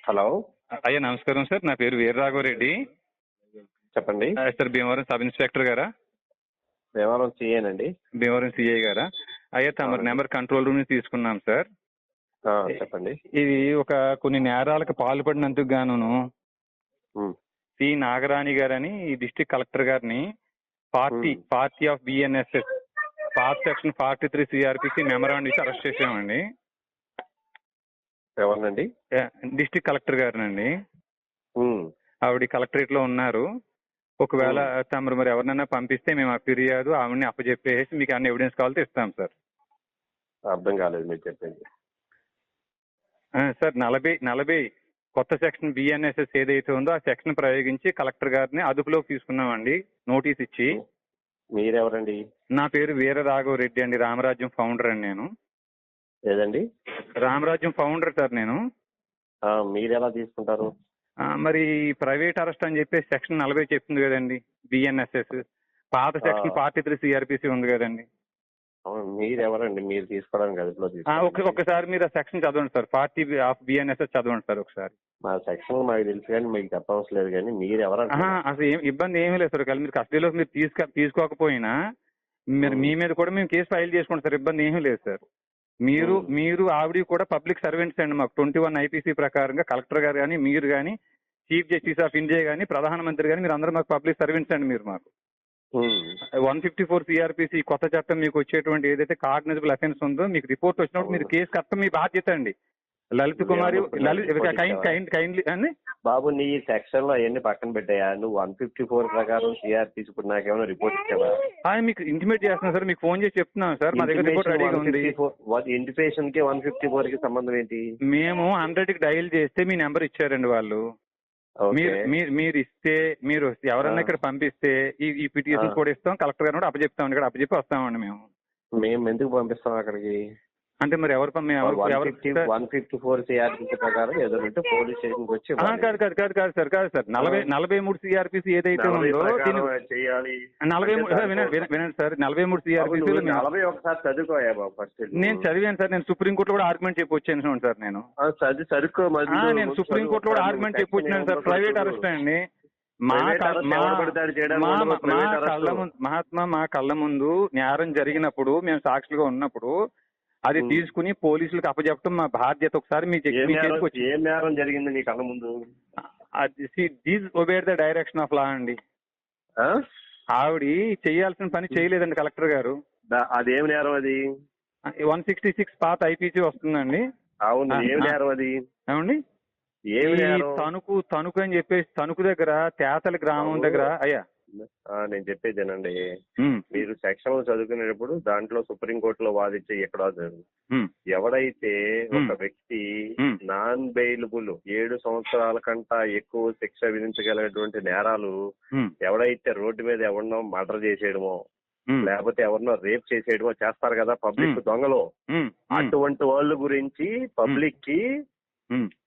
Hello. అయ్యా నమస్కారం sir, నా పేరు వీరరాఘవరెడ్డి. చెప్పండి. సార్ భీమవరం సబ్ ఇన్స్పెక్టర్ గారా? భీమవరం సిఏనండి. భీమవరం సిఐ గారా? అయ్యా తమ నెంబర్ కంట్రోల్ రూమ్ నుంచి తీసుకున్నాం సార్. చెప్పండి. ఇది కొన్ని నేరాలకు పాల్పడినందుకు గాను సి నాగరాణి గారని డిస్ట్రిక్ట్ కలెక్టర్ గారిని party of BNSS part section 43 CRPC memorandum ఇచ్చి అరెస్ట్ చేసామండి. ఎవరినండి? డిస్ట్రిక్ట్ కలెక్టర్ గారినండి. ఆవిడ కలెక్టరేట్ లో ఉన్నారు. ఒకవేళ తమరు మరి ఎవరినైనా పంపిస్తే మేము ఆ ఫిర్యాదు ఆవిడని అప్పచెప్పేసి మీకు అన్ని ఎవిడెన్స్ కావాలితే ఇస్తాం సార్. అర్థం కాలేదు మీరు చెప్పింది. సార్ 40 కొత్త సెక్షన్ బిఎన్ఎస్ఎస్ ఏదైతే ఉందో ఆ సెక్షన్ ప్రయోగించి కలెక్టర్ గారిని అదుపులోకి తీసుకున్నామండి, నోటీస్ ఇచ్చి. మీరెవరండి? నా పేరు వీరరాఘవరెడ్డి అండి, రామరాజ్యం ఫౌండర్ అండి నేను. ఏదండి? రామరాజ్యం ఫౌండర్ సార్ నేను. మీరు ఎలా తీసుకుంటారు? మరి ప్రైవేట్ అరెస్ట్ అని చెప్పేసి సెక్షన్ 40 చెప్తుంది కదండి బిఎన్ఎస్ఎస్. పాత సెక్షన్ 43 సిఆర్పిసి ఉంది కదండి. మీరెవరండి? మీరు తీసుకోవడానికి అదుపులో ఒకసారి మీరు ఆ సెక్షన్ చదవండి సార్, 40 ఆఫ్ బిఎన్ఎస్ఎస్ చదవండి సార్ ఒకసారి. మా సెక్షన్ మాకు తెలుసు కానీ మీకు చెప్పవలసిన లేదు. కానీ మీరు ఎవరంటే అసలు ఇబ్బంది ఏమీ లేదు సార్. మీరు కస్టడీలోకి మీరు తీసుకోకపోయినా మీ మీద కూడా మేము కేసు ఫైల్ చేసుకుంటాం సార్, ఇబ్బంది ఏమీ లేదు సార్. మీరు ఆవిడ కూడా పబ్లిక్ సర్వెంట్స్ అండి. మాకు 21 ఐపీసీ ప్రకారంగా కలెక్టర్ గారు కానీ, మీరు కానీ, చీఫ్ జస్టిస్ ఆఫ్ ఇండియా కానీ, ప్రధానమంత్రి కానీ, మీరు అందరూ మాకు పబ్లిక్ సర్వెంట్స్ అండి. మీరు మాకు 154 సిఆర్పిసి కొత్త చట్టం మీకు వచ్చేటువంటి ఏదైతే కాగ్నిజబుల్ అఫెన్స్ ఉందో మీకు రిపోర్ట్ వచ్చినప్పుడు మీరు కేసు కట్టడం మీ బాధ్యత అండి. లలిత్ కుమారి కైండ్లీ అండి. బాబు నీ సెక్షన్ లో అవన్నీ పక్కన పెట్టాయా? నువ్వు 154 ప్రకారం సిఆర్పిసి ఇప్పుడు నాకేమైనా రిపోర్ట్ ఇచ్చావా? మీకు ఇంటిమేట్ చేస్తున్నాను సార్, మీకు ఫోన్ చేసి చెప్తున్నాను సార్. మా దగ్గర రిపోర్ట్ రెడీగా ఉంది. ఇంటిమేషన్ కి 154 కి సంబంధం ఏంటి? మేము 100కి డయల్ చేస్తే మీ నెంబర్ ఇచ్చారండి వాళ్ళు. మీరు ఇస్తే, మీరు ఎవరన్నా ఇక్కడ పంపిస్తే ఈ పిటిషన్స్ కూడా ఇస్తాం, కలెక్టర్ గారు కూడా అప్పచెప్తామండి. ఇక్కడ అప్పచెప్పి వస్తామండి మేము ఎందుకు పంపిస్తాం అక్కడికి? అంటే మరి ఎవరు 154 సిఆర్పిసి ప్రకారం ఏదంటే పోలీస్ స్టేషన్ వచ్చి కాదు సార్ 43 సిఆర్పిసి ఏదైతే ఉందో చేయాలి. 43 వినండి సార్, 43 సిఆర్పిసి 40 ఒకసారి చదువుకోయా బాబు ఫస్ట్. నేను చదివాను సార్. నేను సుప్రీంకోర్టులో కూడా ఆర్గ్యుమెంట్ చెప్పి వచ్చాను సార్. నేను నేను సుప్రీంకోర్టులో కూడా ఆర్గ్యుమెంట్ చెప్పి వచ్చాను సార్. ప్రైవేట్ అరెస్ట్ అండి. మా కళ్ళ ముందు నేరం జరిగినప్పుడు మేము సాక్షులుగా ఉన్నప్పుడు అది తీసుకుని పోలీసులకు అప్పచెప్పడం మా బాధ్యత. ఒకసారి మీ ఏం నేరం జరిగింది నీ కళ్ళ ముందు? These obeyed the direction of law అండి. ఆవిడ చేయాల్సిన పని చేయలేదండి కలెక్టర్ గారు. అదేం నేరం? అది 166 పాత ఐపీసీ వస్తుందండి. అవును, ఏం నేరం అది? ఏమండి తణుకు అని చెప్పేసి తణుకు దగ్గర తేతల గ్రామం దగ్గర. అయ్యా నేను చెప్పేదేనండి, మీరు సెక్షన్ చదువుకునేటప్పుడు దాంట్లో సుప్రీంకోర్టులో వాదించే ఎక్కడో ఎవడైతే ఒక వ్యక్తి నాన్ బెయిలబుల్ 7 సంవత్సరాల కంటా ఎక్కువ శిక్ష విధించగలిగినటువంటి నేరాలు, ఎవడైతే రోడ్డు మీద ఎవరినో మర్డర్ చేసేయడమో లేకపోతే ఎవరినో రేప్ చేసేయడమో చేస్తారు కదా పబ్లిక్ దొంగలు, అటువంటి వాళ్ళ గురించి పబ్లిక్ కి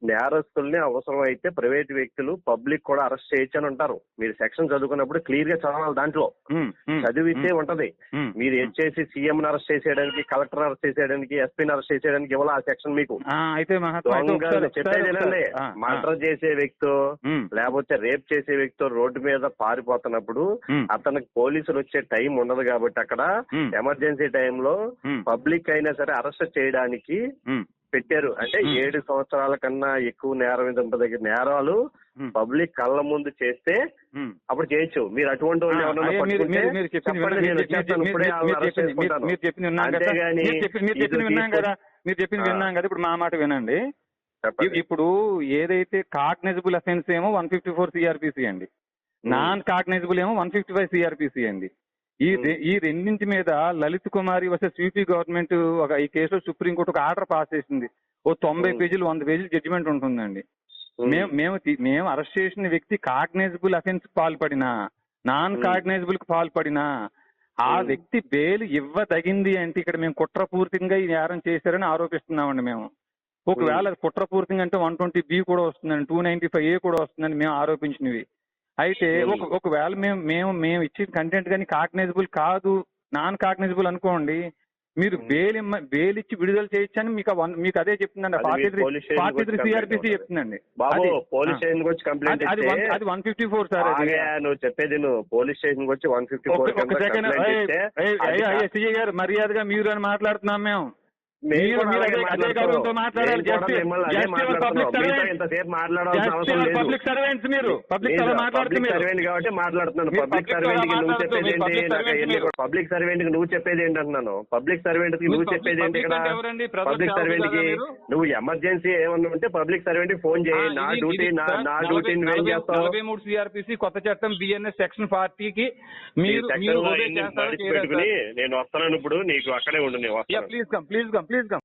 నేరస్తుల్ని అవసరం అయితే ప్రైవేట్ వ్యక్తులు పబ్లిక్ కూడా అరెస్ట్ చేయొచ్చు అని ఉంటారు. మీరు సెక్షన్ చదువుకున్నప్పుడు క్లియర్ గా చదవాలి. దాంట్లో చదివితే ఉంటది. మీరు చేసి సీఎం అరెస్ట్ చేసేయడానికి, కలెక్టర్ అరెస్ట్ చేసేయడానికి, ఎస్పీని అరెస్ట్ చేసేయడానికి ఇవ్వాలి ఆ సెక్షన్ మీకు. చెప్పేదేనండి, మర్డర్ చేసే వ్యక్తి లేకపోతే రేప్ చేసే వ్యక్తి రోడ్డు మీద పారిపోతున్నప్పుడు అతనికి పోలీసులు వచ్చే టైం ఉండదు కాబట్టి అక్కడ ఎమర్జెన్సీ టైంలో పబ్లిక్ అయినా సరే అరెస్ట్ చేయడానికి పెట్టారు. అంటే 7 సంవత్సరాల కన్నా ఎక్కువ నేరం దగ్గర నేరాలు పబ్లిక్ కళ్ళ ముందు చేస్తే అప్పుడు చేయొచ్చు. మీరు అటువంటి మీరు చెప్పింది విన్నాం కదా. ఇప్పుడు మా మాట వినండి. ఇప్పుడు ఏదైతే కాగ్నిజబుల్ అఫెన్స్ ఏమో 154 సిఆర్పిసి అండి, నాన్ కాగ్నిజబుల్ ఏమో 155 సిఆర్పిసి అండి. ఈ రెండింటి మీద లలిత్ కుమారి వర్సెస్ యూపీ గవర్నమెంట్ ఈ కేసులో సుప్రీంకోర్టు ఒక ఆర్డర్ పాస్ చేసింది. 90 పేజీలు 100 పేజీలు జడ్జిమెంట్ ఉంటుందండి. మేము అరెస్ట్ చేసిన వ్యక్తి కాగ్నైజబుల్ అఫెన్స్ పాల్పడినా, నాన్ కాగ్నైజబుల్ కు పాల్పడినా ఆ వ్యక్తి బెయిల్ ఇవ్వదగింది అంటే ఇక్కడ మేము కుట్రపూర్తిగా ఈ నేరం చేశారని ఆరోపిస్తున్నామండి మేము. ఒకవేళ కుట్రపూర్తిగా అంటే 120B కూడా వస్తుందండి, 295A కూడా వస్తుందని మేము ఆరోపించినవి. అయితే ఒకవేళ మేము ఇచ్చిన కంటెంట్ కానీ కాగ్నైజబుల్ కాదు, నాన్ కాగ్నైజబుల్ అనుకోండి, మీరు బెయిల్ ఇచ్చి విడుదల చేయొచ్చని మీకు అదే చెప్తుందండి. 43 సిఆర్పిసి చెప్తుందండి. బాబు పోలీస్ స్టేషన్ వచ్చి కంప్లైంట్ అది 154 సార్. నువ్వు చెప్పేది నువ్వు పోలీస్ స్టేషన్ వచ్చి 154 ఎస్ఐ గారు మర్యాదగా మీరు అని మాట్లాడుతున్నాం మేము. పబ్లిక్ సర్వెంట్స్ మీరు పబ్లిక్ సర్వెంట్ కాబట్టి మాట్లాడుతున్నాను. పబ్లిక్ సర్వెంట్ కి నువ్వు చెప్పేది ఏంటి? పబ్లిక్ సర్వెంట్ కి నువ్వు చెప్పేది ఏంటి అంటున్నాను. పబ్లిక్ సర్వెంట్ కి నువ్వు చెప్పేది ఏంటి ఇక్కడ? పబ్లిక్ సర్వెంట్ కి నువ్వు ఎమర్జెన్సీ ఏమన్నా ఉంటే పబ్లిక్ సర్వెంట్ కి ఫోన్ చేయి. నా డ్యూటీ నువ్వేం చేస్తావు? 43 సిఆర్పిసి కొత్త చట్టం బిఎన్ఎస్ సెక్షన్ 40 కి మీరు పెట్టుకుని నేను వస్తున్నాను. ఇప్పుడు నీకు అక్కడే ఉండు. Please come